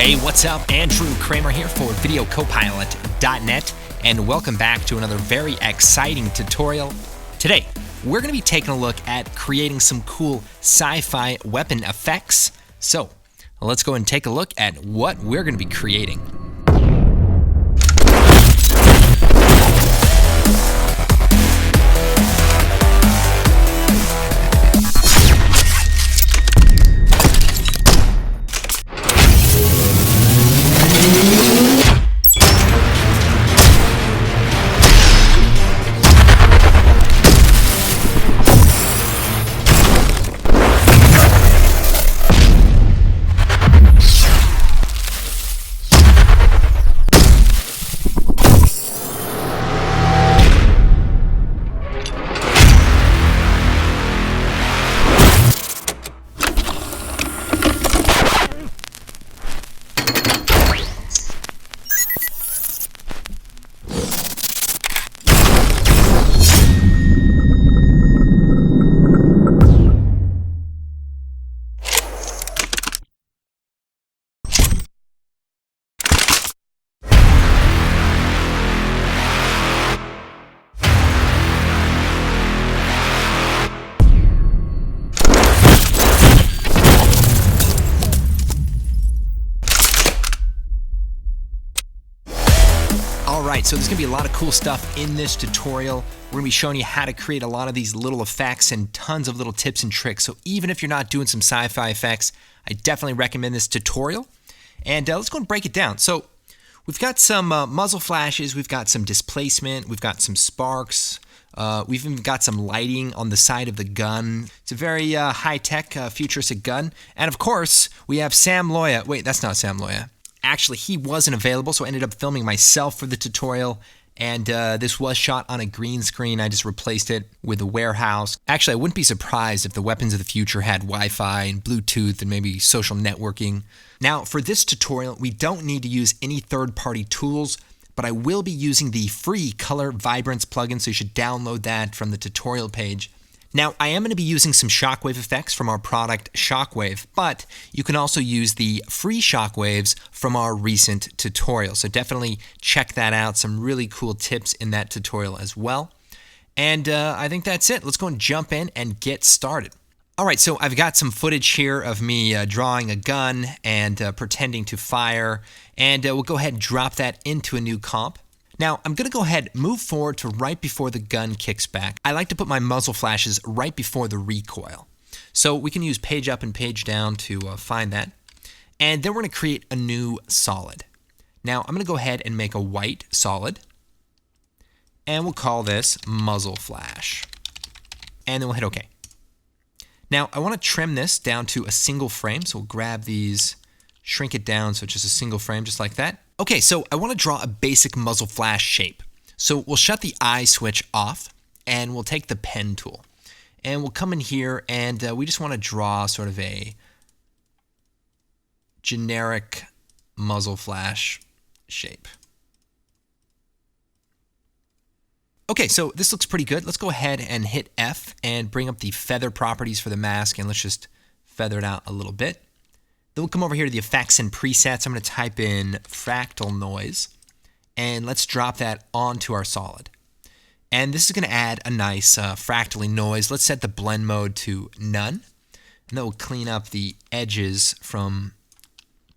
Hey, what's up? Andrew Kramer here for VideoCopilot.net, and welcome back to another very exciting tutorial. Today, we're going to be taking a look at creating some cool sci-fi weapon effects. So, let's go and take a look at what we're going to be creating. Alright, so there's going to be a lot of cool stuff in this tutorial. We're going to be showing you how to create a lot of these little effects and tons of little tips and tricks. So even if you're not doing some sci-fi effects, I definitely recommend this tutorial. And let's go and break it down. So we've got some muzzle flashes, we've got some displacement, we've got some sparks, we've even got some lighting on the side of the gun. It's a very high-tech, futuristic gun. And of course, we have Sam Loya. Wait, that's not Sam Loya. Actually, he wasn't available, so I ended up filming myself for the tutorial, and this was shot on a green screen. I just replaced it with a warehouse. Actually, I wouldn't be surprised if the weapons of the future had Wi-Fi and Bluetooth and maybe social networking. Now, for this tutorial, we don't need to use any third-party tools, but I will be using the free Color Vibrance plugin, so you should download that from the tutorial page. Now, I am going to be using some shockwave effects from our product Shockwave, but you can also use the free shockwaves from our recent tutorial. So definitely check that out. Some really cool tips in that tutorial as well. And I think that's it. Let's go and jump in and get started. All right, so I've got some footage here of me drawing a gun and pretending to fire, and we'll go ahead and drop that into a new comp. Now, I'm going to go ahead and move forward to right before the gun kicks back. I like to put my muzzle flashes right before the recoil. So we can use page up and page down to find that. And then we're going to create a new solid. Now, I'm going to go ahead and make a white solid. And we'll call this muzzle flash. And then we'll hit OK. Now, I want to trim this down to a single frame. So we'll grab these, shrink it down so it's just a single frame, just like that. Okay, so I want to draw a basic muzzle flash shape. So we'll shut the eye switch off, and we'll take the pen tool. And we'll come in here, and we just want to draw sort of a generic muzzle flash shape. Okay, so this looks pretty good. Let's go ahead and hit F and bring up the feather properties for the mask, and let's just feather it out a little bit. Then we'll come over here to the effects and presets. I'm going to type in fractal noise, and let's drop that onto our solid. And this is going to add a nice fractally noise. Let's set the blend mode to none, and that will clean up the edges from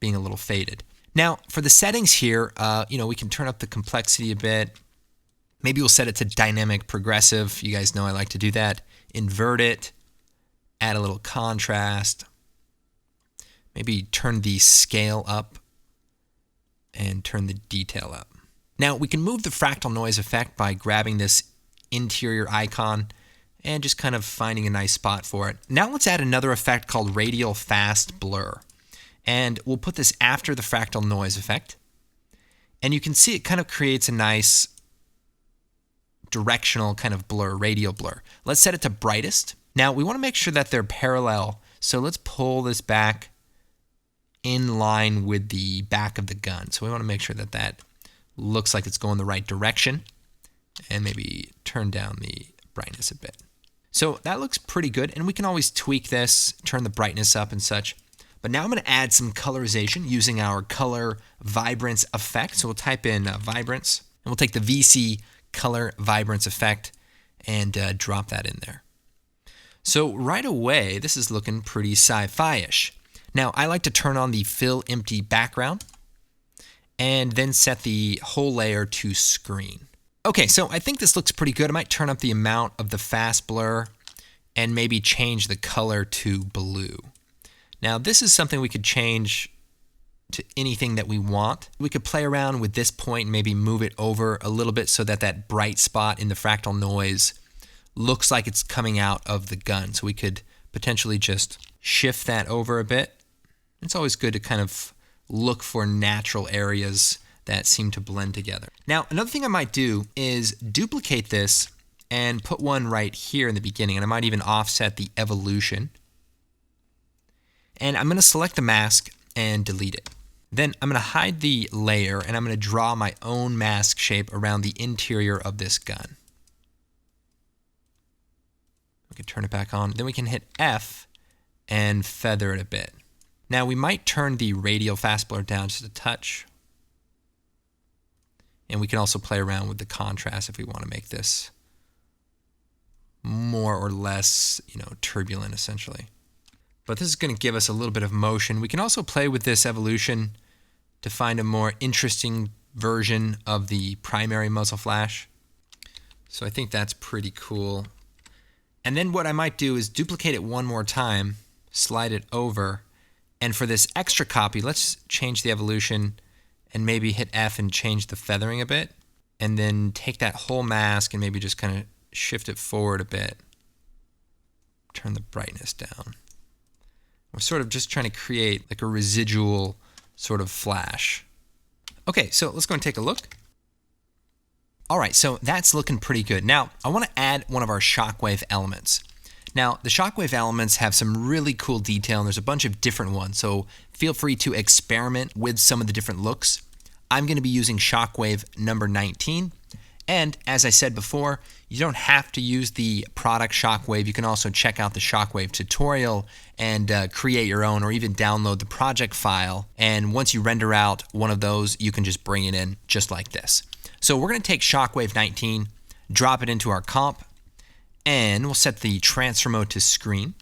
being a little faded. Now, for the settings here, we can turn up the complexity a bit. Maybe we'll set it to dynamic progressive. You guys know I like to do that. Invert it, add a little contrast. Maybe turn the scale up and turn the detail up. Now we can move the fractal noise effect by grabbing this interior icon and just kind of finding a nice spot for it. Now let's add another effect called radial fast blur. And we'll put this after the fractal noise effect. And you can see it kind of creates a nice directional kind of blur, radial blur. Let's set it to brightest. Now we want to make sure that they're parallel. So let's pull this back in line with the back of the gun. So we want to make sure that that looks like it's going the right direction, and maybe turn down the brightness a bit. So that looks pretty good, and we can always tweak this, turn the brightness up and such. But now I'm going to add some colorization using our color vibrance effect. So we'll type in vibrance, and we'll take the VC color vibrance effect and drop that in there. So right away, this is looking pretty sci-fi-ish. Now, I like to turn on the fill empty background and then set the whole layer to screen. Okay, so I think this looks pretty good. I might turn up the amount of the fast blur and maybe change the color to blue. Now, this is something we could change to anything that we want. We could play around with this point and maybe move it over a little bit so that that bright spot in the fractal noise looks like it's coming out of the gun. So we could potentially just shift that over a bit. It's always good to kind of look for natural areas that seem to blend together. Now, another thing I might do is duplicate this and put one right here in the beginning, and I might even offset the evolution. And I'm going to select the mask and delete it. Then I'm going to hide the layer, and I'm going to draw my own mask shape around the interior of this gun. We can turn it back on. Then we can hit F and feather it a bit. Now we might turn the radial fast blur down just a touch. And we can also play around with the contrast if we want to make this more or less, turbulent essentially. But this is going to give us a little bit of motion. We can also play with this evolution to find a more interesting version of the primary muzzle flash. So I think that's pretty cool. And then what I might do is duplicate it one more time, slide it over, and for this extra copy, let's change the evolution and maybe hit F and change the feathering a bit, and then take that whole mask and maybe just kind of shift it forward a bit. Turn the brightness down. We're sort of just trying to create like a residual sort of flash. Okay, so let's go and take a look. All right, so that's looking pretty good. Now, I want to add one of our shockwave elements. Now, the shockwave elements have some really cool detail, and there's a bunch of different ones, so feel free to experiment with some of the different looks. I'm going to be using shockwave number 19, and as I said before, you don't have to use the product shockwave. You can also check out the shockwave tutorial and create your own, or even download the project file, and once you render out one of those, you can just bring it in just like this. So we're going to take shockwave 19, drop it into our comp, and we'll set the transfer mode to screen.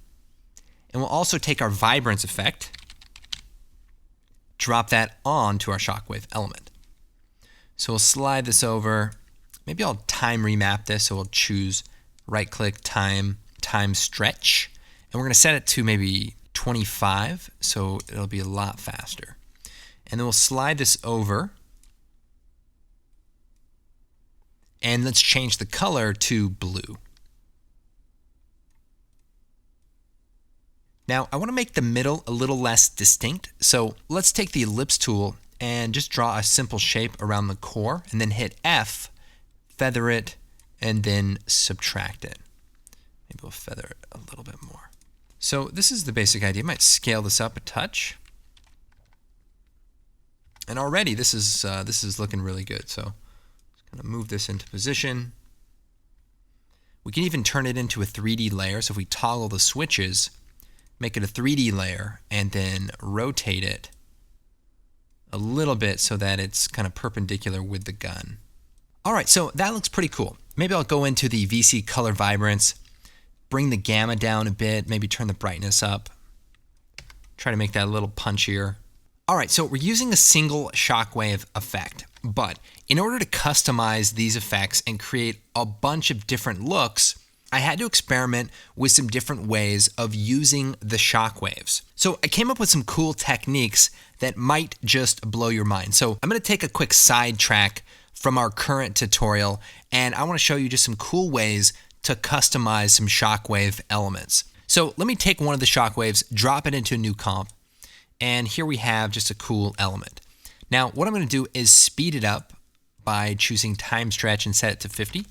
And we'll also take our vibrance effect, drop that onto our shockwave element. So we'll slide this over. Maybe I'll time remap this, so we'll choose right-click, time stretch. And we're going to set it to maybe 25, so it'll be a lot faster. And then we'll slide this over. And let's change the color to blue. Now, I want to make the middle a little less distinct, so let's take the ellipse tool and just draw a simple shape around the core, and then hit F, feather it, and then subtract it. Maybe we'll feather it a little bit more. So this is the basic idea. I might scale this up a touch. And already this is looking really good. So just going to move this into position. We can even turn it into a 3D layer. So if we toggle the switches, make it a 3D layer, and then rotate it a little bit so that it's kind of perpendicular with the gun. All right, so that looks pretty cool. Maybe I'll go into the VC color vibrance, bring the gamma down a bit, maybe turn the brightness up, try to make that a little punchier. All right, so we're using a single shockwave effect, but in order to customize these effects and create a bunch of different looks, I had to experiment with some different ways of using the shockwaves. So I came up with some cool techniques that might just blow your mind. So I'm going to take a quick sidetrack from our current tutorial, and I want to show you just some cool ways to customize some shockwave elements. So let me take one of the shockwaves, drop it into a new comp, and here we have just a cool element. Now what I'm going to do is speed it up by choosing time stretch and set it to 50.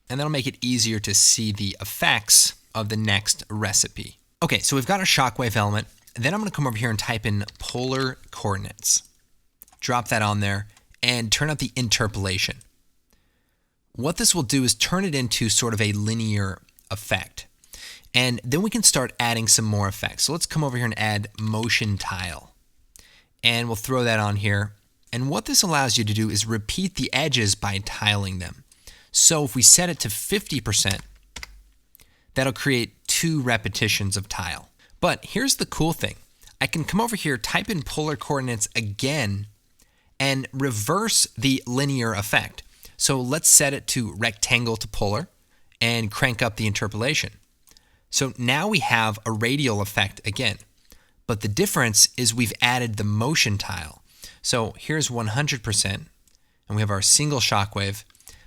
And that'll make it easier to see the effects of the next recipe. Okay, so we've got our shockwave element. Then I'm going to come over here and type in polar coordinates. Drop that on there and turn up the interpolation. What this will do is turn it into sort of a linear effect. And then we can start adding some more effects. So let's come over here and add motion tile. And we'll throw that on here. And what this allows you to do is repeat the edges by tiling them. So if we set it to 50%, that'll create 2 repetitions of tile. But here's the cool thing. I can come over here, type in polar coordinates again, and reverse the linear effect. So let's set it to rectangle to polar and crank up the interpolation. So now we have a radial effect again. But the difference is we've added the motion tile. So here's 100%, and we have our single shockwave.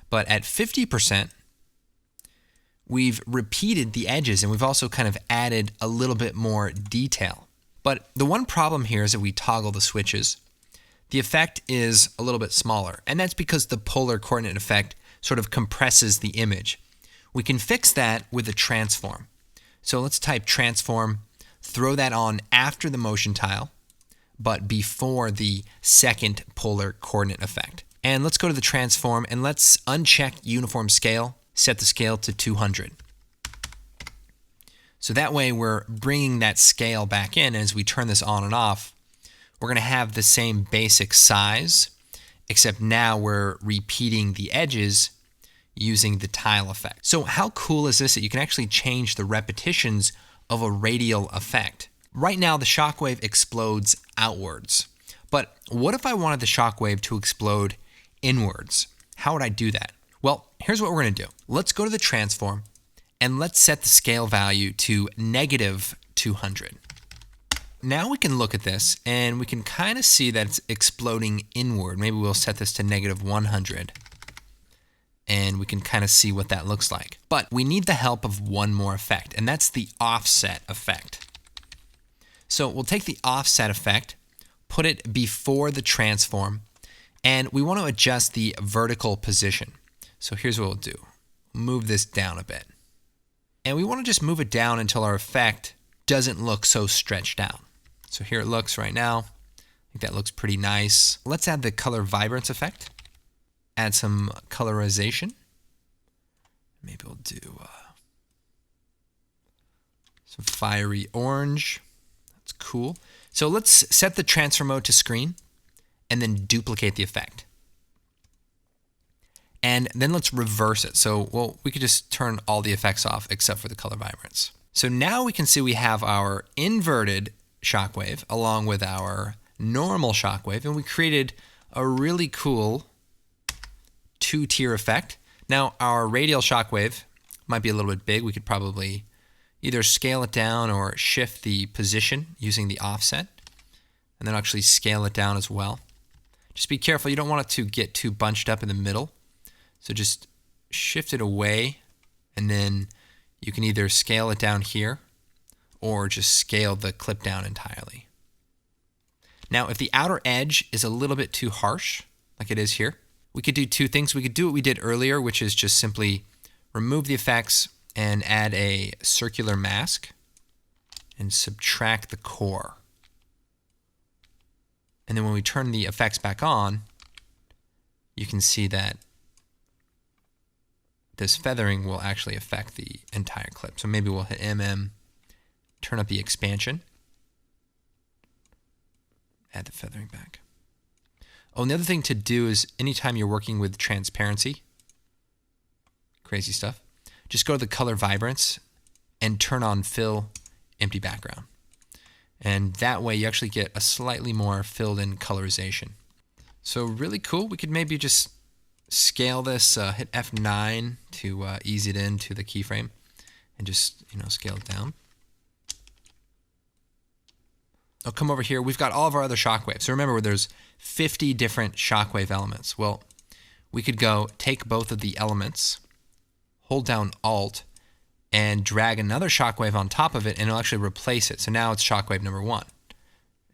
But at 50%, we've repeated the edges, and we've also kind of added a little bit more detail. But the one problem here is that we toggle the switches. The effect is a little bit smaller, and that's because the polar coordinate effect sort of compresses the image. We can fix that with a transform. So let's type transform, throw that on after the motion tile, but before the second polar coordinate effect. And let's go to the transform and let's uncheck uniform scale, set the scale to 200. So that way we're bringing that scale back in. As we turn this on and off, we're going to have the same basic size, except now we're repeating the edges using the tile effect. So how cool is this that you can actually change the repetitions of a radial effect? Right now the shockwave explodes outwards, but what if I wanted the shockwave to explode inwards? How would I do that? Well, here's what we're going to do. Let's go to the transform and let's set the scale value to -200. Now we can look at this and we can kind of see that it's exploding inward. Maybe we'll set this to -100. And we can kind of see what that looks like. But we need the help of one more effect, and that's the offset effect. So we'll take the offset effect, put it before the transform, and we want to adjust the vertical position. So here's what we'll do. Move this down a bit. And we want to just move it down until our effect doesn't look so stretched out. So here it looks right now. I think that looks pretty nice. Let's add the color vibrance effect. Add some colorization. Maybe we'll do some fiery orange. That's cool. So let's set the transfer mode to screen and then duplicate the effect. And then let's reverse it. So, well, we could just turn all the effects off except for the color vibrance. So now we can see we have our inverted shockwave along with our normal shockwave, and we created a really cool 2-tier effect. Now our radial shockwave might be a little bit big. We could probably either scale it down or shift the position using the offset, and then actually scale it down as well. Just be careful, you don't want it to get too bunched up in the middle. So just shift it away, and then you can either scale it down here or just scale the clip down entirely. Now if the outer edge is a little bit too harsh, like it is here, we could do 2 things. We could do what we did earlier, which is just simply remove the effects and add a circular mask and subtract the core. And then when we turn the effects back on, you can see that this feathering will actually affect the entire clip. So maybe we'll hit MM, turn up the expansion, add the feathering back. Oh, and the other thing to do is anytime you're working with transparency, crazy stuff, just go to the color vibrance and turn on fill empty background. And that way you actually get a slightly more filled in colorization. So really cool. We could maybe just scale this, hit F9 to ease it into the keyframe and just, scale it down. I'll come over here. We've got all of our other shockwaves. So remember, there's 50 different shockwave elements. Well, we could go take both of the elements, hold down Alt, and drag another shockwave on top of it, and it'll actually replace it. So now it's shockwave number 1.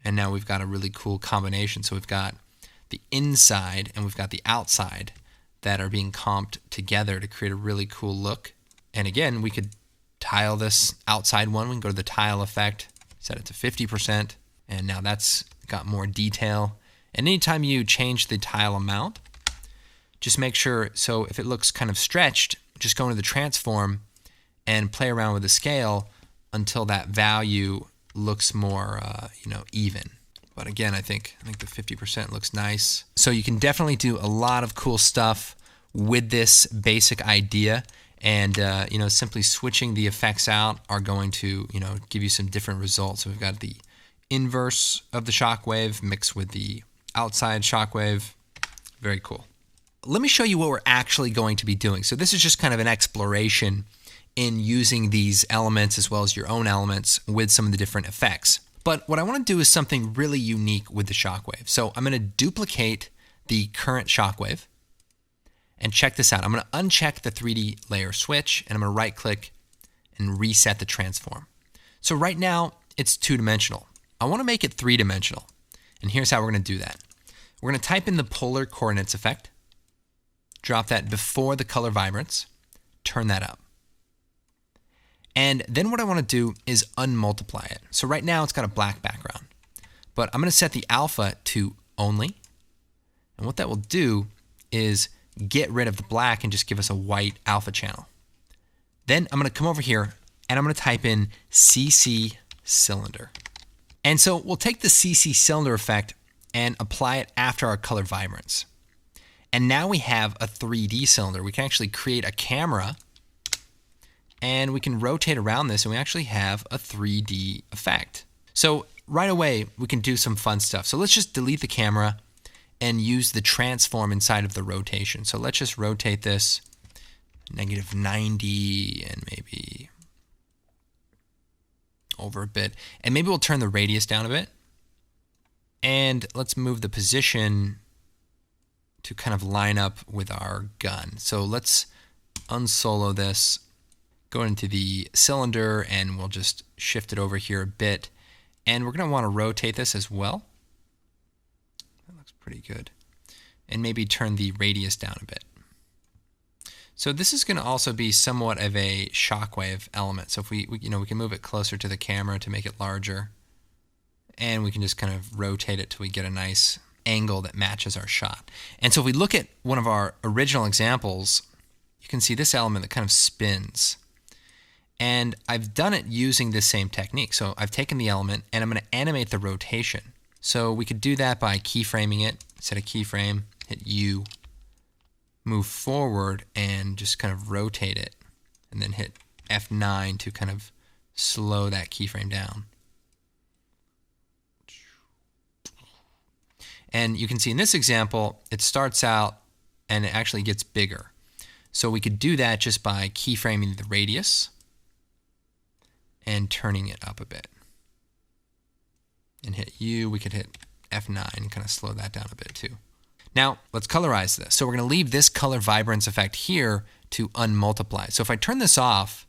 And now we've got a really cool combination. So we've got the inside and we've got the outside that are being comped together to create a really cool look. And again, we could tile this outside one. We can go to the tile effect, set it to 50%, and now that's got more detail. And anytime you change the tile amount, just make sure, so if it looks kind of stretched, just go into the transform and play around with the scale until that value looks more, even. But again, I think the 50% looks nice. So you can definitely do a lot of cool stuff with this basic idea. And, simply switching the effects out are going to, give you some different results. So we've got the inverse of the shockwave mixed with the outside shockwave. Very cool. Let me show you what we're actually going to be doing. So this is just kind of an exploration in using these elements as well as your own elements with some of the different effects. But what I want to do is something really unique with the shockwave. So I'm going to duplicate the current shockwave. And check this out. I'm going to uncheck the 3D layer switch, and I'm going to right click and reset the transform. So right now it's 2-dimensional. I want to make it 3-dimensional. And here's how we're going to do that. We're going to type in the polar coordinates effect, drop that before the color vibrance, turn that up. And then what I want to do is unmultiply it. So right now it's got a black background, but I'm going to set the alpha to only. And what that will do is get rid of the black and just give us a white alpha channel. Then I'm going to come over here and I'm going to type in CC cylinder. And so we'll take the CC cylinder effect and apply it after our color vibrance. And now we have a 3D cylinder. We can actually create a camera and we can rotate around this and we actually have a 3D effect. So right away, we can do some fun stuff. So let's just delete the camera and use the transform inside of the rotation. So let's just rotate this -90 and maybe over a bit. And maybe we'll turn the radius down a bit. And let's move the position to kind of line up with our gun. So let's unsolo this, go into the cylinder, and we'll just shift it over here a bit. And we're going to want to rotate this as well. That looks pretty good. And maybe turn the radius down a bit. So this is going to also be somewhat of a shockwave element. So if we can move it closer to the camera to make it larger. And we can just kind of rotate it till we get a nice angle that matches our shot. And so if we look at one of our original examples, you can see this element that kind of spins. And I've done it using this same technique. So I've taken the element and I'm going to animate the rotation. So we could do that by keyframing it, set a keyframe, hit U, move forward and just kind of rotate it, and then hit F9 to kind of slow that keyframe down. And you can see in this example, it starts out and it actually gets bigger. So we could do that just by keyframing the radius and turning it up a bit. And hit U, we could hit F9 and kind of slow that down a bit too. Now, let's colorize this. So we're going to leave this color vibrance effect here to unmultiply. So if I turn this off,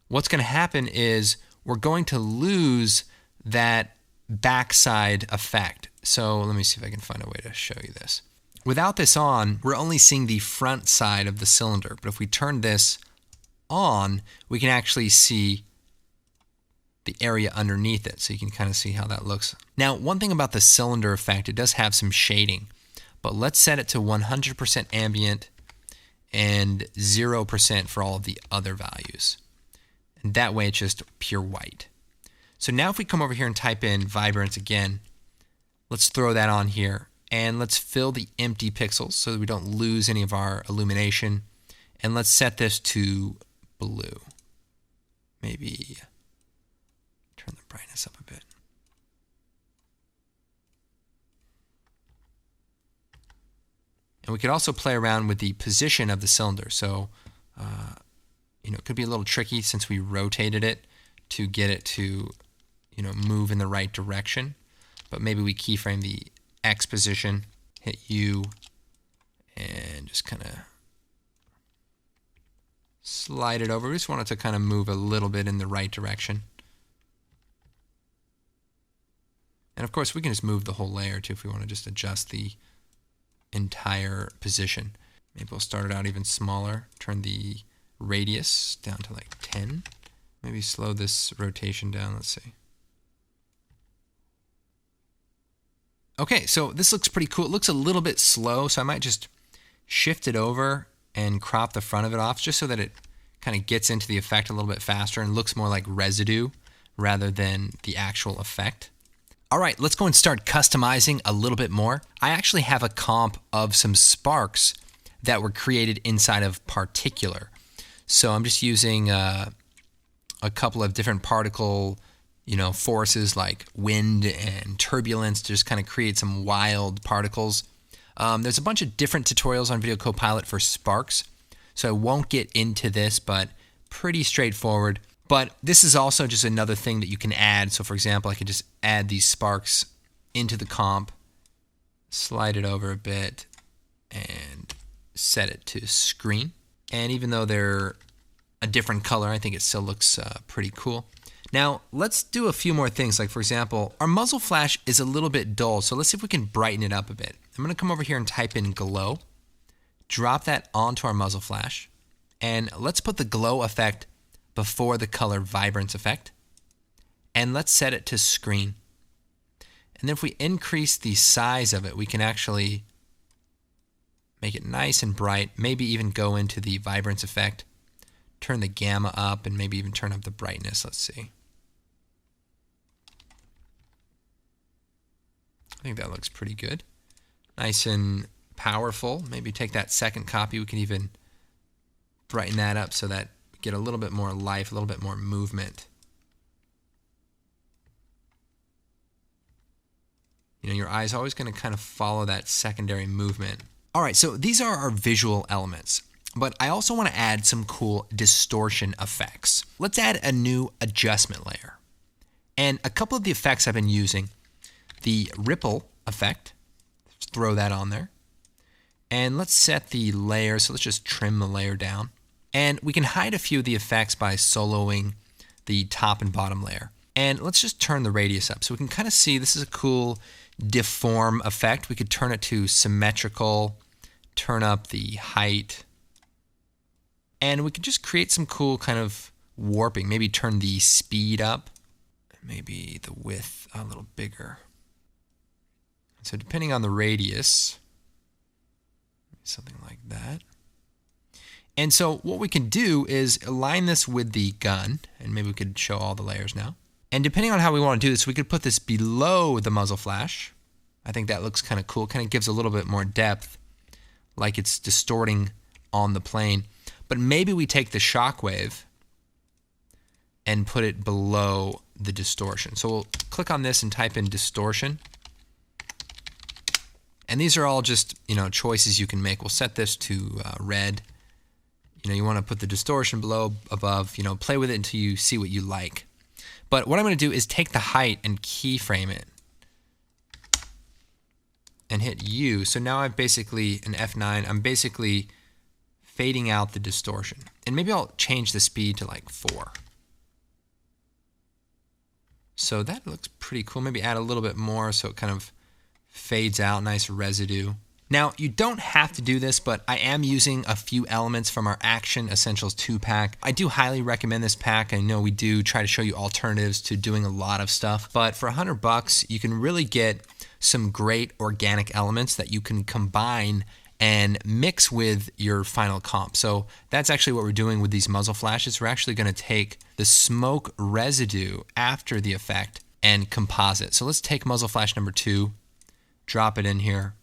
what's going to happen is we're going to lose that backside effect. So let me see if I can find a way to show you this. Without this on, we're only seeing the front side of the cylinder. But if we turn this on, we can actually see the area underneath it. So you can kind of see how that looks. Now, one thing about the cylinder effect, it does have some shading. But let's set it to 100% ambient and 0% for all of the other values. And that way it's just pure white. So now if we come over here and type in vibrance again, let's throw that on here. And let's fill the empty pixels so that we don't lose any of our illumination. And let's set this to blue. Maybe turn the brightness up a bit. And we could also play around with the position of the cylinder. So, it could be a little tricky since we rotated it to get it to, move in the right direction. But maybe we keyframe the X position, hit U, and just kind of slide it over. We just want it to kind of move a little bit in the right direction. And of course, we can just move the whole layer too if we want to just adjust the entire position. Maybe we'll start it out even smaller, turn the radius down to like 10. Maybe slow this rotation down, let's see. Okay, so this looks pretty cool. It looks a little bit slow, so I might just shift it over and crop the front of it off just so that it kind of gets into the effect a little bit faster and looks more like residue rather than the actual effect. All right, let's go and start customizing a little bit more. I actually have a comp of some sparks that were created inside of Particular. So I'm just using a couple of different particle, forces like wind and turbulence to just kind of create some wild particles. There's a bunch of different tutorials on Video Copilot for sparks, so I won't get into this, but pretty straightforward. But this is also just another thing that you can add. So for example, I could just add these sparks into the comp, slide it over a bit, and set it to screen. And even though they're a different color, I think it still looks pretty cool. Now, let's do a few more things. Like for example, our muzzle flash is a little bit dull, so let's see if we can brighten it up a bit. I'm gonna come over here and type in glow, drop that onto our muzzle flash, and let's put the glow effect before the color vibrance effect, and let's set it to screen. And then if we increase the size of it, we can actually make it nice and bright, maybe even go into the vibrance effect, turn the gamma up, and maybe even turn up the brightness. Let's see. I think that looks pretty good. Nice and powerful. Maybe take that second copy, we can even brighten that up so that we get a little bit more life, a little bit more movement. Your eye's always going to kind of follow that secondary movement. All right, so these are our visual elements, but I also want to add some cool distortion effects. Let's add a new adjustment layer. And a couple of the effects I've been using, the ripple effect, let's throw that on there. And let's set the layer, so let's just trim the layer down. And we can hide a few of the effects by soloing the top and bottom layer. And let's just turn the radius up so we can kind of see this is a cool deform effect. We could turn it to symmetrical, turn up the height, and we could just create some cool kind of warping. Maybe turn the speed up, maybe the width a little bigger. So depending on the radius, something like that. And so what we can do is align this with the gun, and maybe we could show all the layers now. And depending on how we want to do this, we could put this below the muzzle flash. I think that looks kind of cool, kind of gives a little bit more depth, like it's distorting on the plane. But maybe we take the shockwave and put it below the distortion. So we'll click on this and type in distortion. And these are all just, choices you can make. We'll set this to red. You want to put the distortion below, above, play with it until you see what you like. But what I'm going to do is take the height and keyframe it and hit U. So now I've basically, an F9, I'm basically fading out the distortion. And maybe I'll change the speed to like 4. So that looks pretty cool. Maybe add a little bit more so it kind of fades out, nice residue. Now, you don't have to do this, but I am using a few elements from our Action Essentials 2-pack. I do highly recommend this pack. I know we do try to show you alternatives to doing a lot of stuff, but for $100, you can really get some great organic elements that you can combine and mix with your final comp. So that's actually what we're doing with these muzzle flashes. We're actually going to take the smoke residue after the effect and composite. So let's take muzzle flash number 2, drop it in here.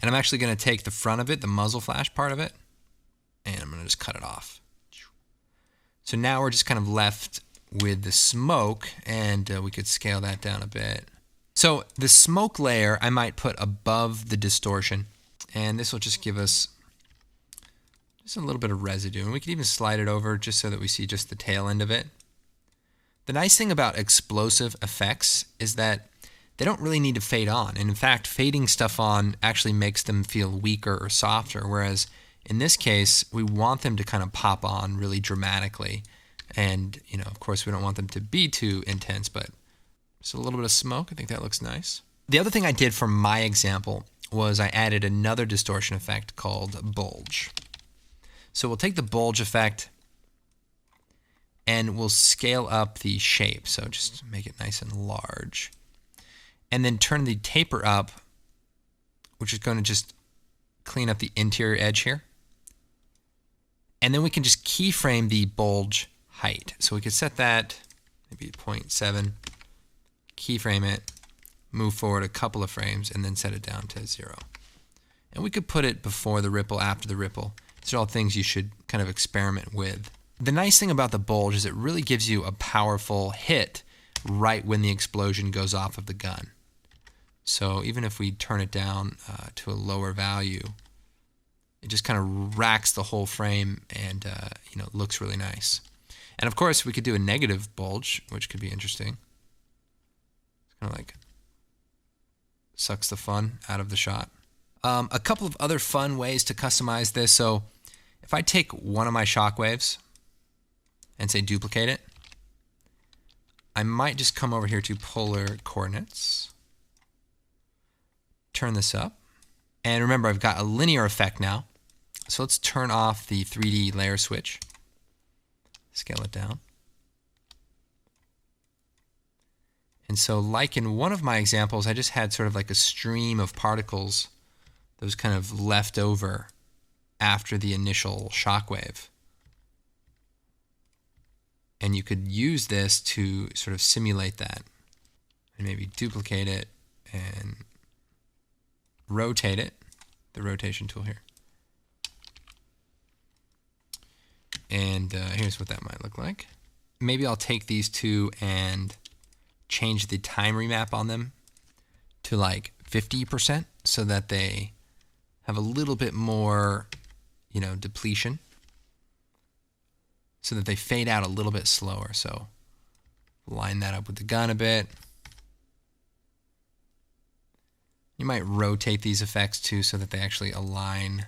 And I'm actually going to take the front of it, the muzzle flash part of it, and I'm going to just cut it off. So now we're just kind of left with the smoke, and we could scale that down a bit. So the smoke layer I might put above the distortion, and this will just give us just a little bit of residue. And we could even slide it over just so that we see just the tail end of it. The nice thing about explosive effects is that they don't really need to fade on. And in fact, fading stuff on actually makes them feel weaker or softer, whereas in this case, we want them to kind of pop on really dramatically. And, of course, we don't want them to be too intense, but just a little bit of smoke. I think that looks nice. The other thing I did for my example was I added another distortion effect called bulge. So we'll take the bulge effect and we'll scale up the shape. So just make it nice and large. And then turn the taper up, which is going to just clean up the interior edge here. And then we can just keyframe the bulge height. So we could set that maybe 0.7, keyframe it, move forward a couple of frames, and then set it down to 0. And we could put it before the ripple, after the ripple. These are all things you should kind of experiment with. The nice thing about the bulge is it really gives you a powerful hit right when the explosion goes off of the gun. So even if we turn it down to a lower value, it just kind of racks the whole frame and looks really nice. And of course, we could do a negative bulge, which could be interesting. It's kind of like sucks the fun out of the shot. A couple of other fun ways to customize this. So if I take one of my shockwaves and say duplicate it, I might just come over here to polar coordinates, turn this up, and remember I've got a linear effect now. So let's turn off the 3D layer switch, scale it down. And so like in one of my examples, I just had sort of like a stream of particles that was kind of left over after the initial shockwave. And you could use this to sort of simulate that. And maybe duplicate it and rotate it, the rotation tool here. And here's what that might look like. Maybe I'll take these two and change the time remap on them to like 50% so that they have a little bit more, depletion, so that they fade out a little bit slower. So line that up with the gun a bit. You might rotate these effects too so that they actually align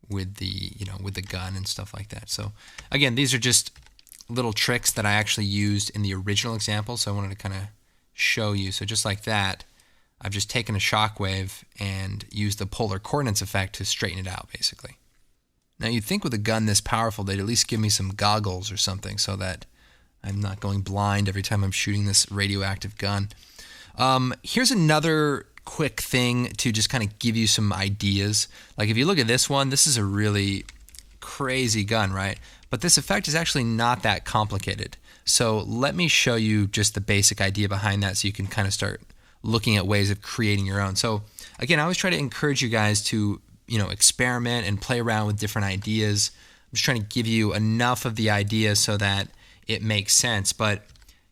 with the, with the gun and stuff like that. So again, these are just little tricks that I actually used in the original example. So I wanted to kind of show you. So just like that, I've just taken a shockwave and used the polar coordinates effect to straighten it out, basically. Now you'd think with a gun this powerful, they'd at least give me some goggles or something so that I'm not going blind every time I'm shooting this radioactive gun. Here's another quick thing to just kind of give you some ideas. Like if you look at this one, this is a really crazy gun, right? But this effect is actually not that complicated. So let me show you just the basic idea behind that so you can kind of start looking at ways of creating your own. So again, I always try to encourage you guys to, experiment and play around with different ideas. I'm just trying to give you enough of the idea so that it makes sense. But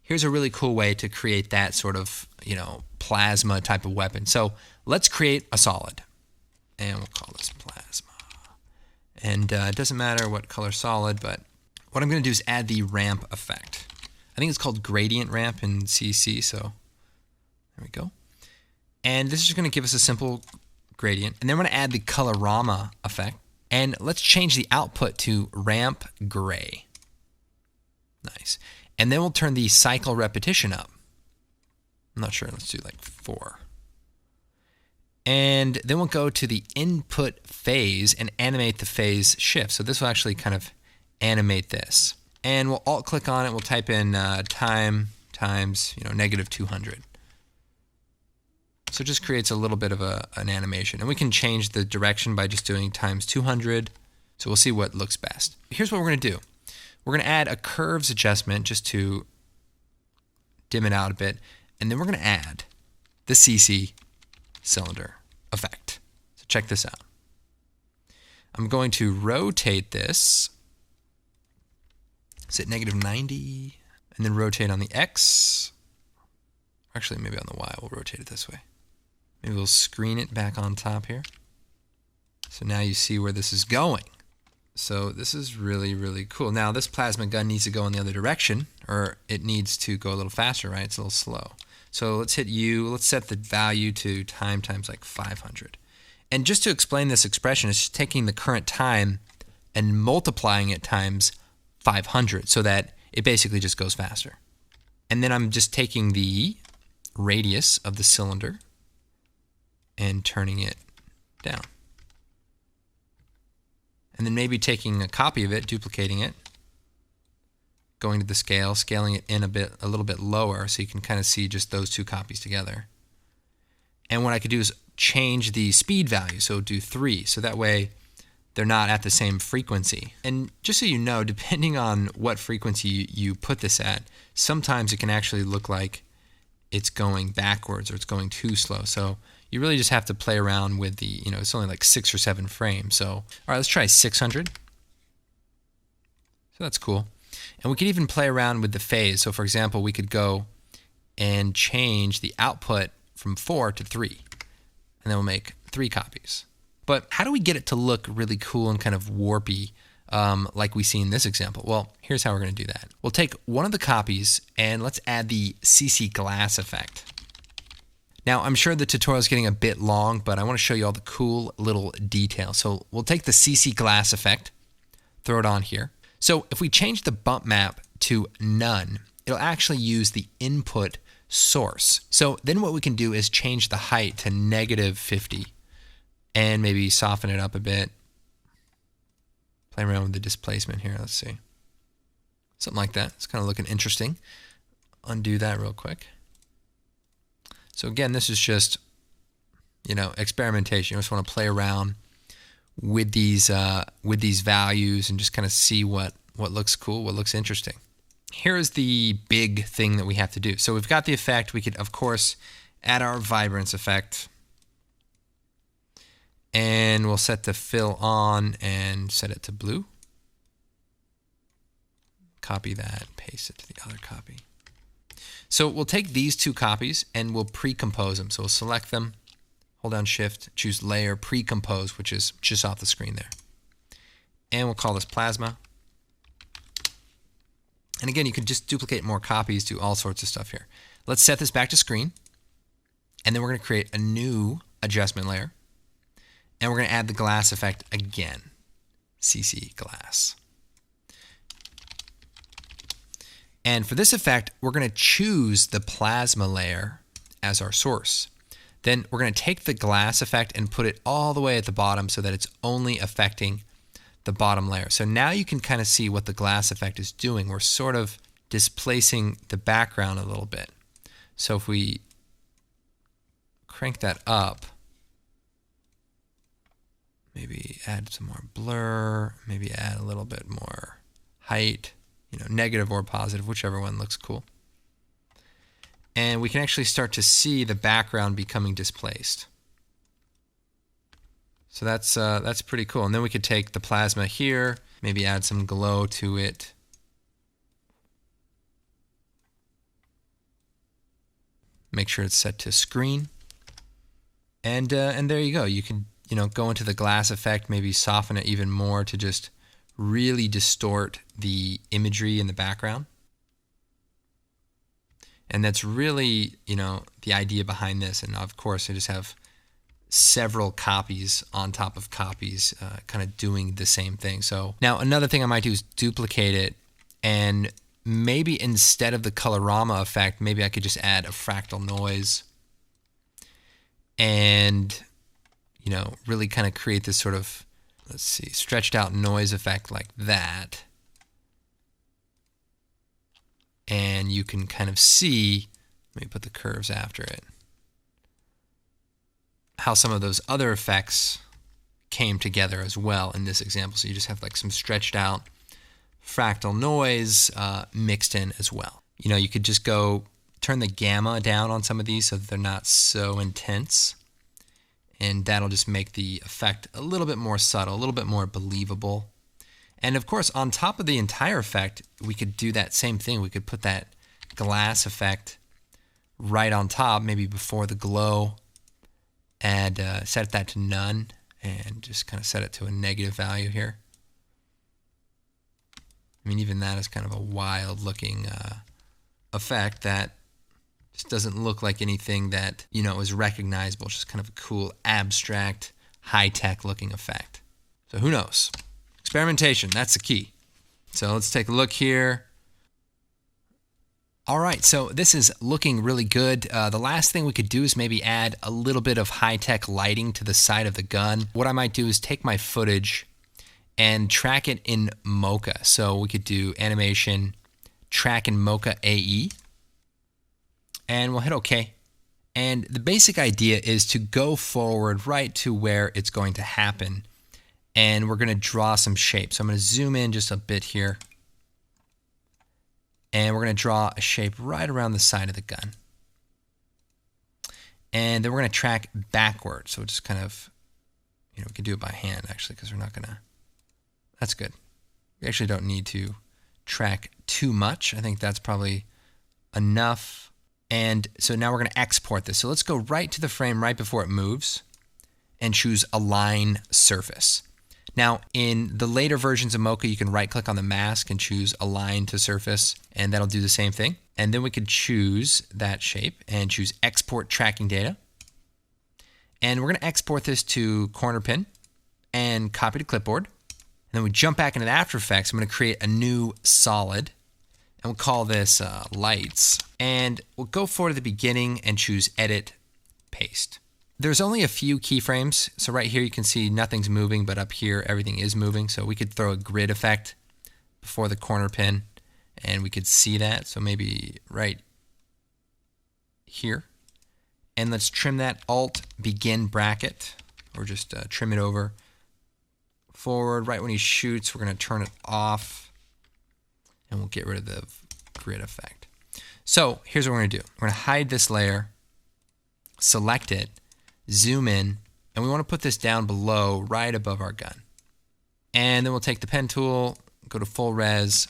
here's a really cool way to create that sort of, plasma type of weapon. So let's create a solid. And we'll call this plasma. And it doesn't matter what color solid, but what I'm going to do is add the ramp effect. I think it's called gradient ramp in CC, so there we go. And this is just going to give us a simple gradient. And then we're going to add the colorama effect. And let's change the output to ramp gray. Nice. And then we'll turn the cycle repetition up. I'm not sure. Let's do like 4. And then we'll go to the input phase and animate the phase shift. So this will actually kind of animate this. And we'll alt click on it. We'll type in time times negative 200. So it just creates a little bit of an animation. And we can change the direction by just doing times 200. So we'll see what looks best. Here's what we're going to do. We're going to add a curves adjustment just to dim it out a bit. And then we're going to add the CC cylinder effect. So check this out. I'm going to rotate this. Is it negative 90? And then rotate on the X. Actually, maybe on the Y. We'll rotate it this way. Maybe we'll screen it back on top here. So now you see where this is going. So this is really, really cool. Now this plasma gun needs to go in the other direction, or it needs to go a little faster, right? It's a little slow. So let's hit U. Let's set the value to time times like 500. And just to explain this expression, it's just taking the current time and multiplying it times 500 so that it basically just goes faster. And then I'm just taking the radius of the cylinder and turning it down. And then maybe taking a copy of it, duplicating it, going to the scale, scaling it in a little bit lower so you can kind of see just those two copies together. And what I could do is change the speed value, so do 3. So that way they're not at the same frequency. And just so you know, depending on what frequency you put this at, sometimes it can actually look like it's going backwards or it's going too slow. So you really just have to play around with the, it's only like 6 or 7 frames. So, all right, let's try 600. So that's cool. And we could even play around with the phase. So for example, we could go and change the output from 4 to 3. And then we'll make 3 copies. But how do we get it to look really cool and kind of warpy like we see in this example? Well, here's how we're going to do that. We'll take one of the copies and let's add the CC glass effect. Now, I'm sure the tutorial is getting a bit long, but I want to show you all the cool little details. So we'll take the CC glass effect, throw it on here. So if we change the bump map to none, it'll actually use the input source. So then what we can do is change the height to -50 and maybe soften it up a bit. Play around with the displacement here. Let's see. Something like that. It's kind of looking interesting. Undo that real quick. So again, this is just, experimentation. You just want to play around with these values and just kind of see what looks cool, what looks interesting. Here's the big thing that we have to do. So we've got the effect. We could, of course, add our vibrance effect. And we'll set the fill on and set it to blue. Copy that, paste it to the other copy. So we'll take these 2 copies and we'll pre-compose them. So we'll select them, hold down Shift, choose Layer, Pre-Compose, which is just off the screen there. And we'll call this Plasma. And again, you can just duplicate more copies, do all sorts of stuff here. Let's set this back to screen. And then we're going to create a new adjustment layer. And we're going to add the glass effect again, CC glass. And for this effect, we're going to choose the plasma layer as our source. Then we're going to take the glass effect and put it all the way at the bottom so that it's only affecting the bottom layer. So now you can kind of see what the glass effect is doing. We're sort of displacing the background a little bit. So if we crank that up, maybe add some more blur, maybe add a little bit more height, negative or positive, whichever one looks cool. And we can actually start to see the background becoming displaced. So that's pretty cool. And then we could take the plasma here, maybe add some glow to it. Make sure it's set to screen. And there you go. You can go into the glass effect, maybe soften it even more to just really distort the imagery in the background. And that's really, the idea behind this. And of course, I just have several copies on top of copies kind of doing the same thing. So now another thing I might do is duplicate it, and maybe instead of the colorama effect, maybe I could just add a fractal noise and really kind of create this sort of, let's see, stretched out noise effect like that. And you can kind of see, let me put the curves after it, how some of those other effects came together as well in this example. So you just have like some stretched out fractal noise mixed in as well. You could just go turn the gamma down on some of these so that they're not so intense. And that'll just make the effect a little bit more subtle, a little bit more believable. And of course, on top of the entire effect, we could do that same thing. We could put that glass effect right on top, maybe before the glow, and set that to none, and just kind of set it to a negative value here. I mean, even that is kind of a wild looking effect that just doesn't look like anything that, is recognizable. It's just kind of a cool, abstract, high-tech looking effect. So who knows? Experimentation, that's the key. So let's take a look here. All right, so this is looking really good. The last thing we could do is maybe add a little bit of high-tech lighting to the side of the gun. What I might do is take my footage and track it in Mocha. So we could do animation, track in Mocha AE, and we'll hit OK. And the basic idea is to go forward right to where it's going to happen and we're going to draw some shapes. So I'm going to zoom in just a bit here, and we're going to draw a shape right around the side of the gun. And then we're going to track backward. So just kind of, we can do it by hand actually, because we're not going to, that's good. We actually don't need to track too much. I think that's probably enough. And so now we're going to export this. So let's go right to the frame right before it moves and choose Align Surface. Now, in the later versions of Mocha, you can right-click on the mask and choose Align to Surface, and that'll do the same thing. And then we could choose that shape and choose Export Tracking Data. And we're going to export this to corner pin and copy to clipboard. And then we jump back into the After Effects. I'm going to create a new solid, and we'll call this Lights. And we'll go forward to the beginning and choose Edit, Paste. There's only a few keyframes. So right here you can see nothing's moving, but up here everything is moving. So we could throw a grid effect before the corner pin, and we could see that. So maybe right here. And let's trim that Alt Begin bracket, or just trim it over forward. Right when he shoots, we're going to turn it off, and we'll get rid of the grid effect. So here's what we're going to do. We're going to hide this layer, select it, zoom in, and we want to put this down below, right above our gun. And then we'll take the pen tool, go to full res.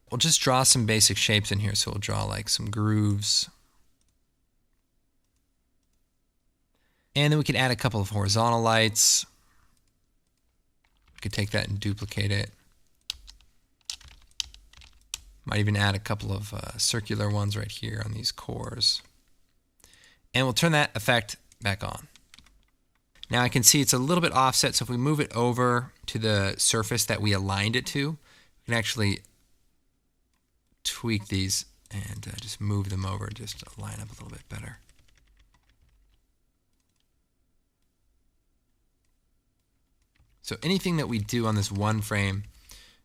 We'll just draw some basic shapes in here. So we'll draw like some grooves. And then we could add a couple of horizontal lights. We could take that and duplicate it. Might even add a couple of circular ones right here on these cores. And we'll turn that effect back on. Now I can see it's a little bit offset, so if we move it over to the surface that we aligned it to, we can actually tweak these and just move them over just to line up a little bit better. So anything that we do on this one frame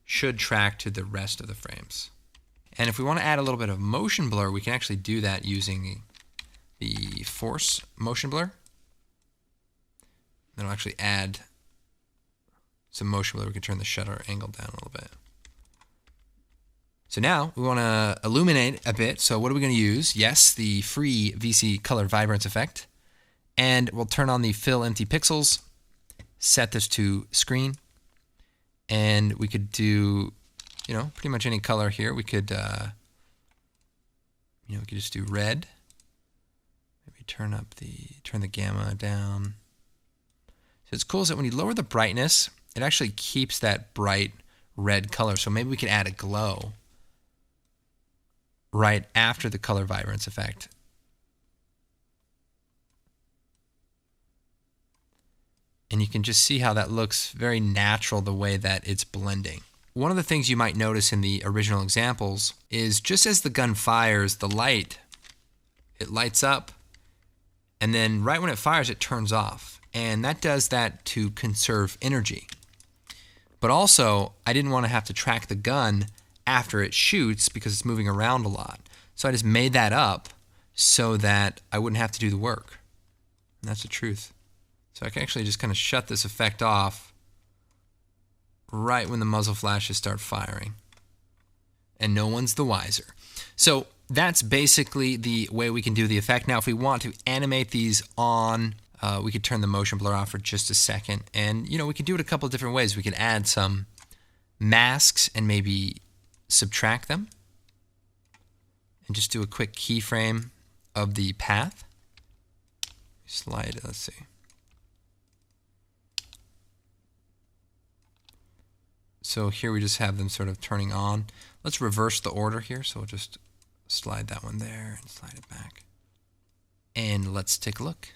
should track to the rest of the frames. And if we want to add a little bit of motion blur, we can actually do that using the Force Motion Blur. Then I'll actually add some motion blur. We can turn the shutter angle down a little bit. So now we want to illuminate a bit. So what are we going to use? Yes, the free VC Color Vibrance effect. And we'll turn on the Fill Empty Pixels, set this to Screen, and we could do, pretty much any color here. We could, we could just do red. Turn the gamma down. So it's cool is that when you lower the brightness, it actually keeps that bright red color. So maybe we could add a glow right after the color vibrance effect. And you can just see how that looks very natural the way that it's blending. One of the things you might notice in the original examples is just as the gun fires, the light, it lights up. And then right when it fires, it turns off. And that does that to conserve energy. But also, I didn't want to have to track the gun after it shoots because it's moving around a lot. So I just made that up so that I wouldn't have to do the work. And that's the truth. So I can actually just kind of shut this effect off right when the muzzle flashes start firing. And no one's the wiser. So that's basically the way we can do the effect. Now, if we want to animate these on, we could turn the motion blur off for just a second. And, we could do it a couple of different ways. We could add some masks and maybe subtract them. And just do a quick keyframe of the path. Slide it, let's see. So here we just have them sort of turning on. Let's reverse the order here. So we'll just slide that one there and slide it back. And let's take a look.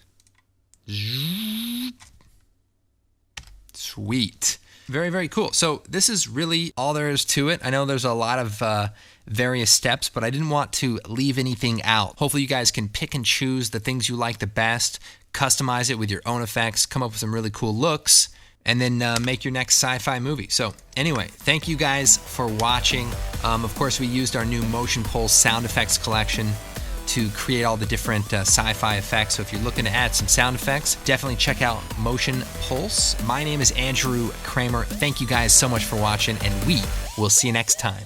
Sweet. Very, very cool. So this is really all there is to it. I know there's a lot of various steps, but I didn't want to leave anything out. Hopefully you guys can pick and choose the things you like the best, customize it with your own effects, come up with some really cool looks, and then make your next sci-fi movie. So anyway, thank you guys for watching. Of course, we used our new Motion Pulse sound effects collection. to create all the different sci-fi effects. So if you're looking to add some sound effects, definitely check out Motion Pulse. My name is Andrew Kramer. Thank you guys so much for watching, and we will see you next time.